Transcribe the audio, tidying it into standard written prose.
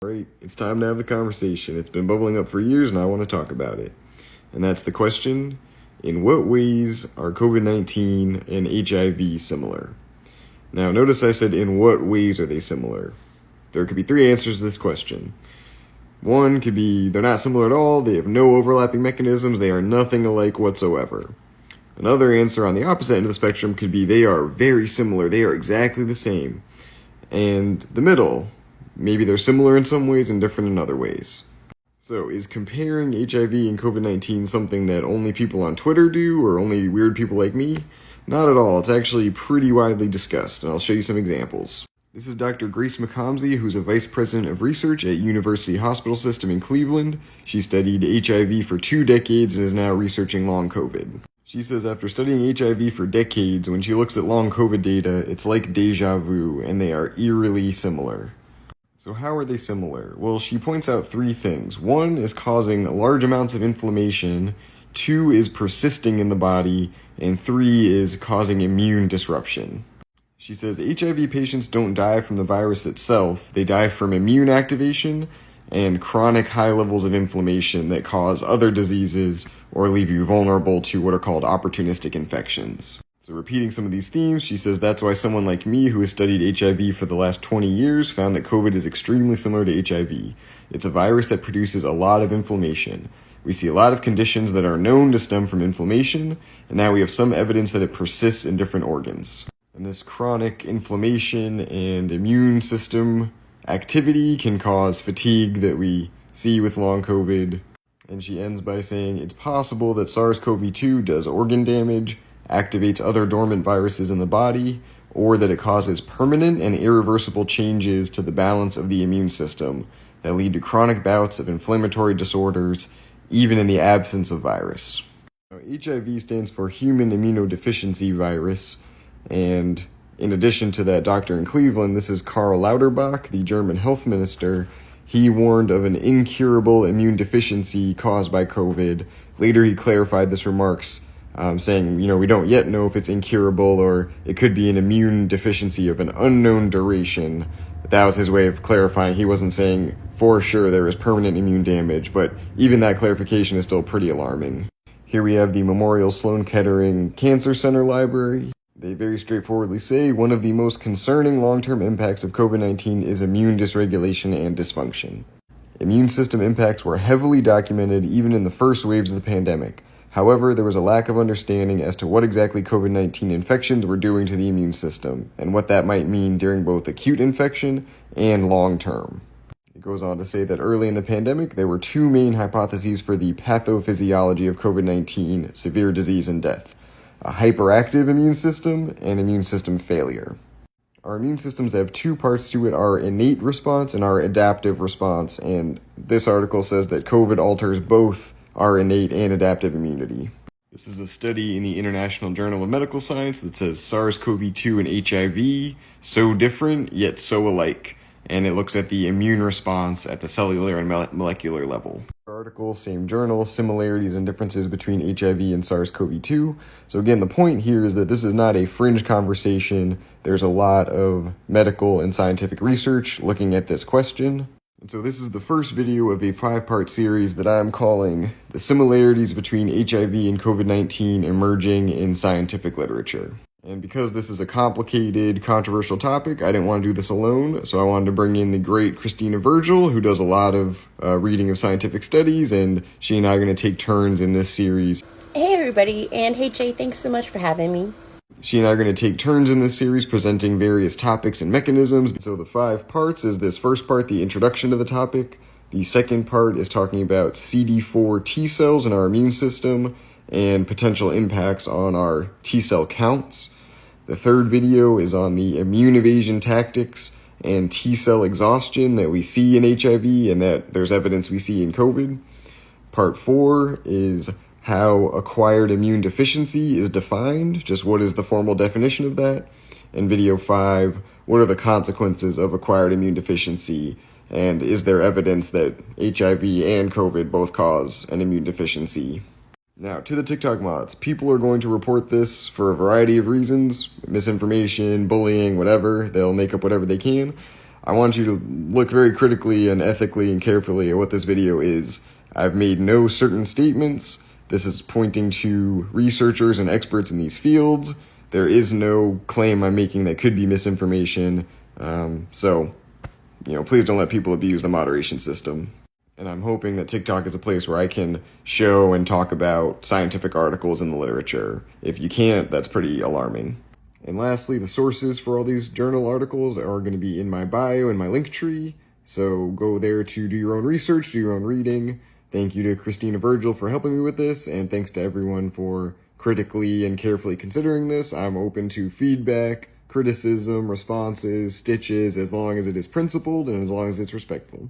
Alright, it's time to have the conversation. It's been bubbling up for years and I want to talk about it. And that's the question, in what ways are COVID-19 and HIV similar? Now, notice I said in what ways are they similar? There could be three answers to this question. One could be they're not similar at all, they have no overlapping mechanisms, they are nothing alike whatsoever. Another answer on the opposite end of the spectrum could be they are very similar, they are exactly the same. And the middle, maybe they're similar in some ways and different in other ways. So, is comparing HIV and COVID-19 something that only people on Twitter do, or only weird people like me? Not at all. It's actually pretty widely discussed, and I'll show you some examples. This is Dr. Grace McComsey, who's a vice president of research at University Hospital System in Cleveland. She studied HIV for 2 decades and is now researching long COVID. She says after studying HIV for decades, when she looks at long COVID data, it's like deja vu, and they are eerily similar. So how are they similar? Well, she points out 3 things. 1 is causing large amounts of inflammation, 2 is persisting in the body, and 3 is causing immune disruption. She says HIV patients don't die from the virus itself, they die from immune activation and chronic high levels of inflammation that cause other diseases or leave you vulnerable to what are called opportunistic infections. So repeating some of these themes, she says that's why someone like me who has studied HIV for the last 20 years found that COVID is extremely similar to HIV. It's a virus that produces a lot of inflammation. We see a lot of conditions that are known to stem from inflammation, and now we have some evidence that it persists in different organs. And this chronic inflammation and immune system activity can cause fatigue that we see with long COVID. And she ends by saying it's possible that SARS-CoV-2 does organ damage, activates other dormant viruses in the body, or that it causes permanent and irreversible changes to the balance of the immune system that lead to chronic bouts of inflammatory disorders, even in the absence of virus. Now, HIV stands for Human Immunodeficiency Virus, and in addition to that doctor in Cleveland, this is Karl Lauterbach, the German health minister. He warned of an incurable immune deficiency caused by COVID. Later he clarified this remarks, saying, we don't yet know if it's incurable or it could be an immune deficiency of an unknown duration. But that was his way of clarifying. He wasn't saying for sure there is permanent immune damage, but even that clarification is still pretty alarming. Here we have the Memorial Sloan Kettering Cancer Center Library. They very straightforwardly say one of the most concerning long-term impacts of COVID-19 is immune dysregulation and dysfunction. Immune system impacts were heavily documented even in the first waves of the pandemic. However, there was a lack of understanding as to what exactly COVID-19 infections were doing to the immune system, and what that might mean during both acute infection and long-term. It goes on to say that early in the pandemic, there were 2 main hypotheses for the pathophysiology of COVID-19, severe disease and death: a hyperactive immune system and immune system failure. Our immune systems have 2 parts to it, our innate response and our adaptive response, and this article says that COVID alters both our innate and adaptive immunity. This is a study in the International Journal of Medical Science that says SARS-CoV-2 and HIV, so different yet so alike, and it looks at the immune response at the cellular and molecular level. Article, same journal, similarities and differences between HIV and SARS-CoV-2. So again, the point here is that this is not a fringe conversation. There's a lot of medical and scientific research looking at this question. And so this is the first video of a 5-part series that I'm calling The Similarities Between HIV and COVID-19 Emerging in Scientific Literature. And because this is a complicated, controversial topic, I didn't want to do this alone, so I wanted to bring in the great Christina Virgil, who does a lot of reading of scientific studies, and she and I are going to take turns in this series. Hey everybody, and hey Jay, thanks so much for having me. She and I are going to take turns in this series presenting various topics and mechanisms. So the 5 parts is this first part, the introduction to the topic. The second part is talking about CD4 T cells in our immune system and potential impacts on our T cell counts. The third video is on the immune evasion tactics and T cell exhaustion that we see in HIV and that there's evidence we see in COVID. Part 4 is how acquired immune deficiency is defined, just what is the formal definition of that. And video 5, what are the consequences of acquired immune deficiency, and is there evidence that HIV and COVID both cause an immune deficiency? Now, to the TikTok mods, people are going to report this for a variety of reasons, misinformation, bullying, whatever. They'll make up whatever they can. I want you to look very critically and ethically and carefully at what this video is. I've made no certain statements. This is pointing to researchers and experts in these fields. There is no claim I'm making that could be misinformation. So, please don't let people abuse the moderation system. And I'm hoping that TikTok is a place where I can show and talk about scientific articles in the literature. If you can't, that's pretty alarming. And lastly, the sources for all these journal articles are going to be in my bio and my link tree. So go there to do your own research, do your own reading. Thank you to Christina Virgil for helping me with this, and thanks to everyone for critically and carefully considering this. I'm open to feedback, criticism, responses, stitches, as long as it is principled and as long as it's respectful.